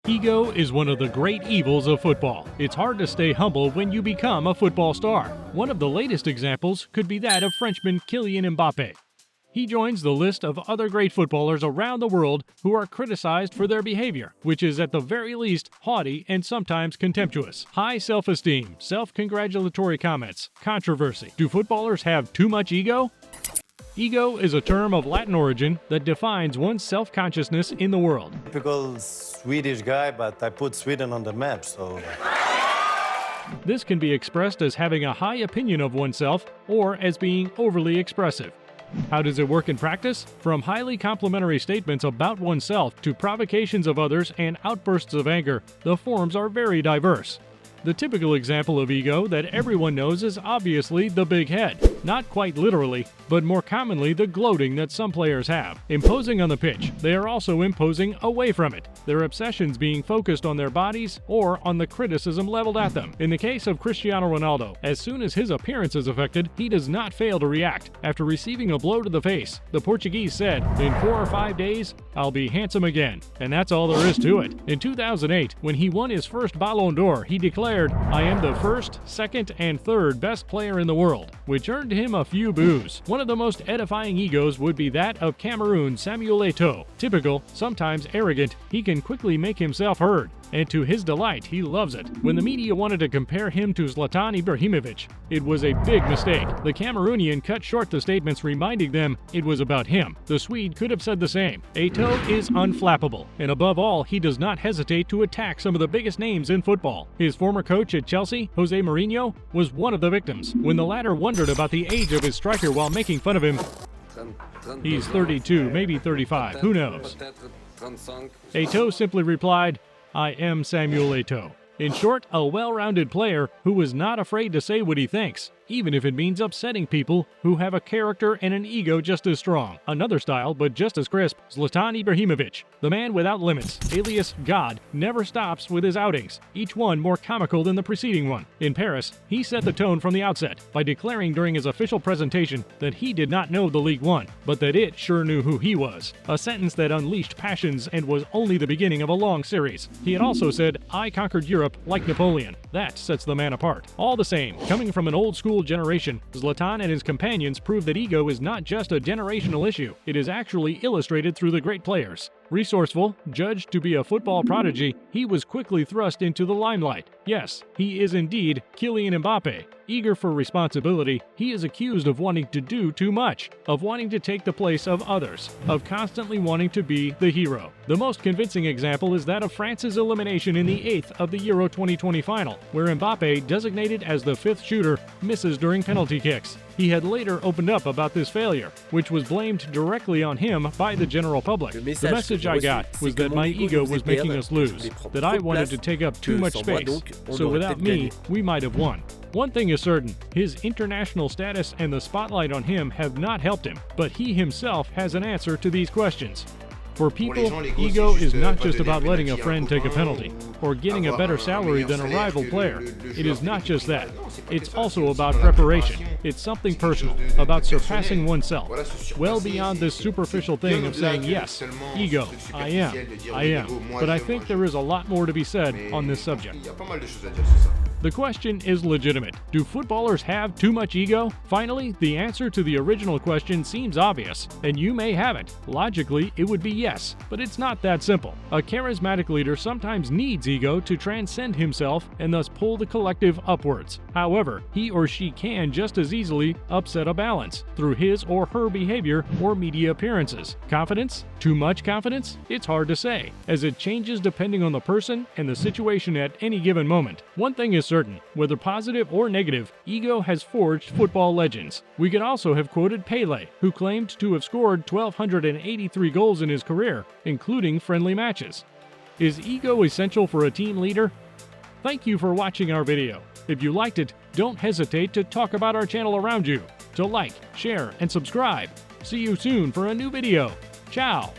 Ego is one of the great evils of football. It's hard to stay humble when you become a football star. One of the latest examples could be that of Frenchman Kylian Mbappe. He joins the list of other great footballers around the world who are criticized for their behavior, which is at the very least haughty and sometimes contemptuous. High self-esteem, self-congratulatory comments, controversy. Do footballers have too much ego? Ego is a term of Latin origin that defines one's self-consciousness in the world. Typical Swedish guy, but I put Sweden on the map, so... This can be expressed as having a high opinion of oneself or as being overly expressive. How does it work in practice? From highly complimentary statements about oneself to provocations of others and outbursts of anger, the forms are very diverse. The typical example of ego that everyone knows is obviously the big head. Not quite literally, but more commonly the gloating that some players have. Imposing on the pitch, they are also imposing away from it, their obsessions being focused on their bodies or on the criticism leveled at them. In the case of Cristiano Ronaldo, as soon as his appearance is affected, he does not fail to react. After receiving a blow to the face, the Portuguese said, "In 4 or 5 days, I'll be handsome again." And that's all there is to it. In 2008, when he won his first Ballon d'Or, he declared, "I am the first, second, and third best player in the world," which earned him a few boos. One of the most edifying egos would be that of Cameroon's Samuel Eto'o. Typical, sometimes arrogant, he can quickly make himself heard, and to his delight, he loves it. When the media wanted to compare him to Zlatan Ibrahimovic, it was a big mistake. The Cameroonian cut short the statements, reminding them it was about him. The Swede could have said the same. Eto'o is unflappable, and above all, he does not hesitate to attack some of the biggest names in football. His former coach at Chelsea, Jose Mourinho, was one of the victims. When the latter wondered about the age of his striker while making fun of him, "He's 32, maybe 35, who knows?" Eto'o simply replied, "I am Samuel Eto'o." In short, a well-rounded player who was not afraid to say what he thinks, even if it means upsetting people who have a character and an ego just as strong. Another style, but just as crisp, Zlatan Ibrahimovic, the man without limits, alias God, never stops with his outings, each one more comical than the preceding one. In Paris, he set the tone from the outset by declaring during his official presentation that he did not know the League One, but that it sure knew who he was. A sentence that unleashed passions and was only the beginning of a long series. He had also said, "I conquered Europe like Napoleon." That sets the man apart. All the same, coming from an old-school generation, Zlatan and his companions prove that ego is not just a generational issue. It is actually illustrated through the great players. Resourceful, judged to be a football prodigy, he was quickly thrust into the limelight. Yes, he is indeed Kylian Mbappe. Eager for responsibility, he is accused of wanting to do too much, of wanting to take the place of others, of constantly wanting to be the hero. The most convincing example is that of France's elimination in the 8th of the Euro 2020 final, where Mbappe, designated as the 5th shooter, misses during penalty kicks. He had later opened up about this failure, which was blamed directly on him by the general public. The message I got was that my ego was making us lose, that I wanted to take up too much space, so without me, we might have won. One thing is certain, his international status and the spotlight on him have not helped him, but he himself has an answer to these questions. For people, ego is not just about letting a friend take a penalty or getting a better salary than a rival player. It is not just that. It's also about preparation. It's something personal, about surpassing oneself, well beyond this superficial thing of saying, "Yes, ego, I am." But I think there is a lot more to be said on this subject. The question is legitimate. Do footballers have too much ego? Finally, the answer to the original question seems obvious, and you may have it. Logically, it would be yes, but it's not that simple. A charismatic leader sometimes needs ego to transcend himself and thus pull the collective upwards. However, he or she can just as easily upset a balance through his or her behavior or media appearances. Confidence? Too much confidence? It's hard to say, as it changes depending on the person and the situation at any given moment. One thing is certain, whether positive or negative, ego has forged football legends. We could also have quoted Pelé, who claimed to have scored 1,283 goals in his career, including friendly matches. Is ego essential for a team leader? Thank you for watching our video. If you liked it, don't hesitate to talk about our channel around you, to like, share, and subscribe. See you soon for a new video. Ciao!